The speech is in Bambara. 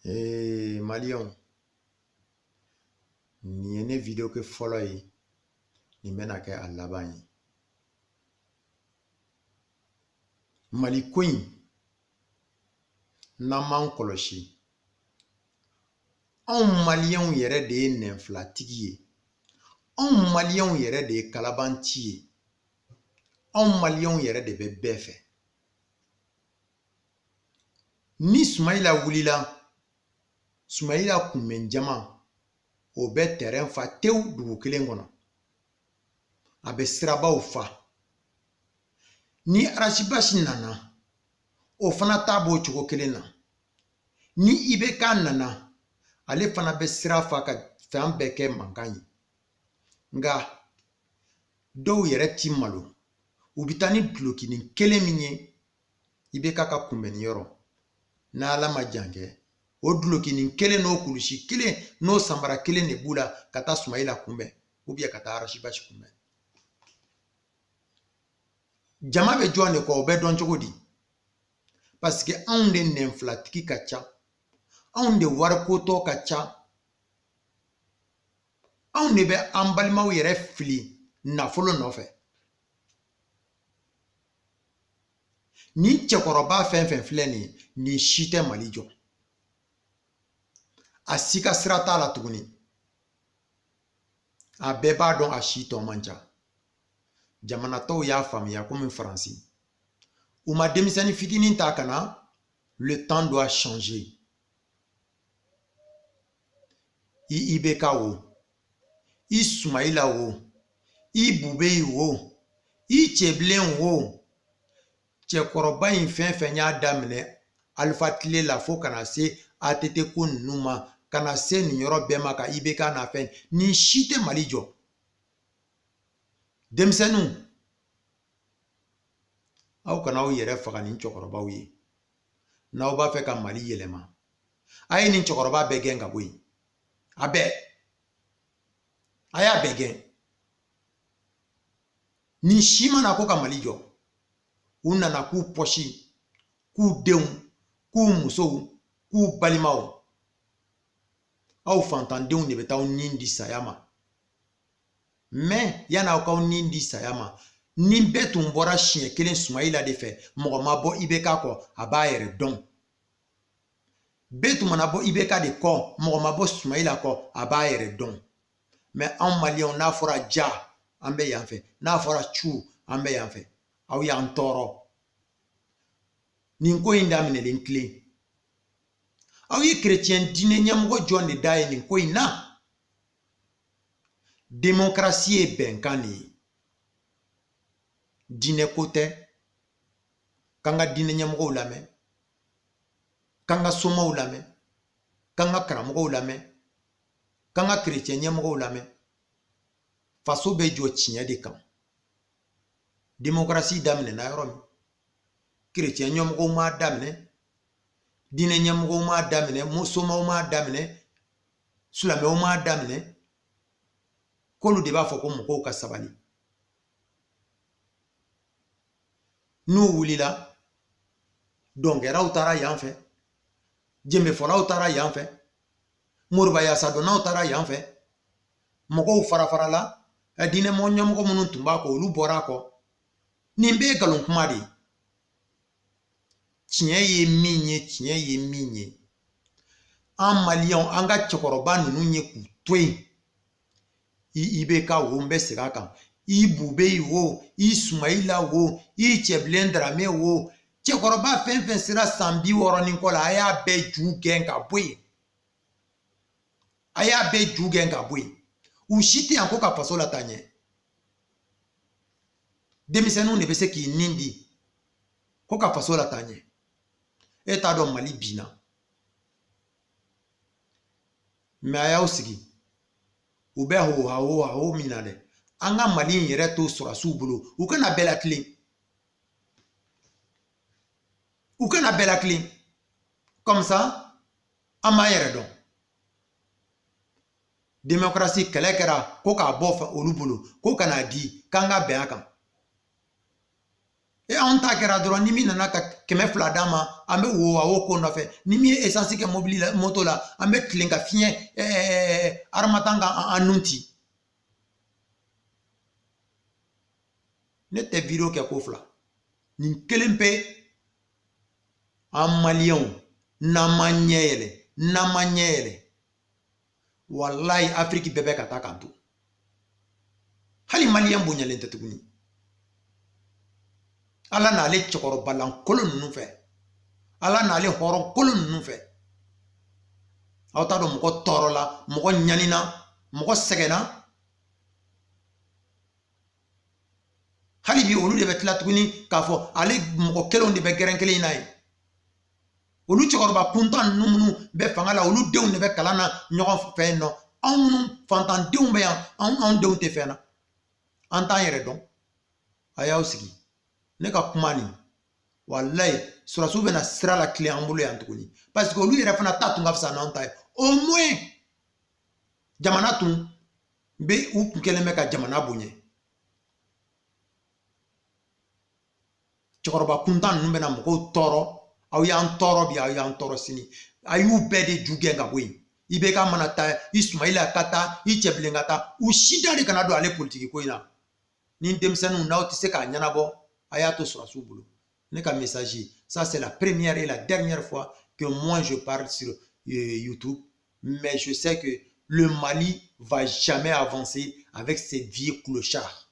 Malion, ni ene video ke follow yi ni mena ke alaban yi. Mali koyin na man koloshi. An Malion yere de nenflatigi ye. An Malion yere de kalabanti ye. An Malion yere de bebefe. Ni Soumaïla wulila, Soumaïla kumenjama obe terrain fa tew dugu kelen kono. Abe sirabaw fa. Ni Arasibashi nana, o fana tabo chogo kelen na. Ni Ibeka nana, ale fana be sira fa ka fan beke mankanyi. Nga, do yere ti malo. Ubitani blokini kelen minye, Ibeka ka kumbeni yoro. Na alama jange, o blokini kelen no kulushi, kelen no sambara kelen ne bula kata Soumaïla kumbe. Ubia kata Arasibashi kumbe. Jama be jwane ko obe don chogo di. Parce que on de nenflatiki kacha. On de warkoto kacha. On ne be ambalima yere fili na folo nofe. Ni chekoroba fen fleni ni shite malijo. Asika srata la tuguni. A beba don a shito mancha. Jamana to ya fami ya comme Franci. Ou ma demisani fitini takana, le temps doit changer. I Ibeka wo. I Soumaïla wo. I Boubei wo. I Cheblen wo. Chekoroba in fen ya damne alpha tile la fo kana se atete kun numa kana se nyoro bema ka Ibeka na fen ni shite malijo. Demsenu au kana u yere faga ni chokoroba uye. Na uba fe ka mali yelema. Aye ni chokoroba begen ga bui. Abe. Aya begen. Ni shima na koka malijo. Una na ku poshi, ku deun, ku musou, ku balimao. Au fantan deun ne beta nindi sayama. Mais yana uka nindi sayama. Ni betu mbora chien kelen Soumaïla de fe. Mogoma bo Ibeka ko abayere don. Betu manabo Ibeka de ko. Mogoma bo Soumaïla ko abayere don. Mais en Malion na fora ja ambe yanfe. Na fora chu ambe yanfe. Au ya antoro. Ninko indamine linkle. Au ye chrétien dine nyamgo John de daye ninko ina. Démocratie e benkani. Dine kote. Kanga dine nyamgo ulame. Kanga soma ulame. Kanga karamogo ulame. Kanga chrétien nyamgo ulame. Faso bejo chinye de kam. Démocratie damine na yoromi. Chrétien nyamgo ma damine. Dine nyamgo ma damine. Musoma ma damine. Sulame ma damine. Kolu deba foko moko ka sabali. Nou wulila. Dongera utara yanfe. Jembe fola utara yanfe. Murba ya sadona utara yanfe. Moko fara la. Dine mo nyamgo munu tumbako ulu borako. Nimbe galon kumadi. Tiye ye minye. An Malion anga chokoroba nunu nye kutwe. I Ibeka wo mbe segaka. I Boubei wo. I Soumaïla wo. I Cheblen Dramé wo. Chekoroba fen sira sambi woro ninkola. Aya be ju genga bwe. Aya be ju genga bwe. Ushiti yanko ka faso la tanye. Demisenu ne bese ki nindi. Koka faso la tanye. Eta do Mali bina. Me aya usigi. Ube ho minade. Anga Mali yere to surasu bulu. Uke na bela kli. Uke na bela kli. Comme ça, ama yere don. Démocratie kelekera koka bofa olubulu. Koka na di. Kanga beakam. Et on t'a kɛra dɔrɔn ni min nana ka 200 d'a ma an bɛ wo a wo ko nɔfɛ ni min ye essence kɛ mobili la moto la an bɛ tilen ka fiɲɛ haramatan kan an nun ci ne tɛ video kɛ ko fila nin kelen pe an maliyɛnw n'an ma ɲɛ yɛlɛ n'an ma ɲɛ yɛlɛ walayi afiriki bɛɛ bɛ ka taa k'an to hali maliyɛn bonyalen tɛ tuguni ala n'ale cɛkɔrɔba lankolon ninnu fɛ ala n'ale hɔrɔn kolon ninnu fɛ aw t'a dɔn mɔgɔ tɔɔrɔla mɔgɔ ɲanina mɔgɔ sɛgɛnna hali bi olu de bɛ tila tuguni k'a fɔ ale mɔgɔ kelenw de bɛ gɛrɛn kelen in na ye olu cɛkɔrɔba kuntan ninnu minnu bɛ fanga la olu denw de bɛ kalan na ɲɔgɔn fɛ yen nɔ anw minnu fantandenw bɛ yan anw denw tɛ fɛn na an t'an yɛrɛ dɔn a y'aw sigi ne ka kuma nin walayi surasiw bɛna sira la tile an bolo yan tuguni parce que olu yɛrɛ fana ta tun ka fisa n'anw ta ye au moins jamana tun bɛ u kun kɛlen bɛ ka jamana bonya cɛkɔrɔba kuntan ninnu bɛna mɔgɔw tɔɔrɔ aw y'an tɔɔrɔ bi aw y'an tɔɔrɔ sini a y'u bɛɛ de ju gɛn ka bɔ yen i bɛ ka mana taa i Sumayila ka taa i Cɛbilen ka taa u si da de kana don ale politiki ko in na ni denmisɛnninw n'aw tɛ se k'a ɲɛnabɔ a y'a to surasiw bolo ne ka message ça c'est la première et la dernière fois que moi je parle sur YouTube mais je sais que le Mali va jamais avancer avec ces vieux clochards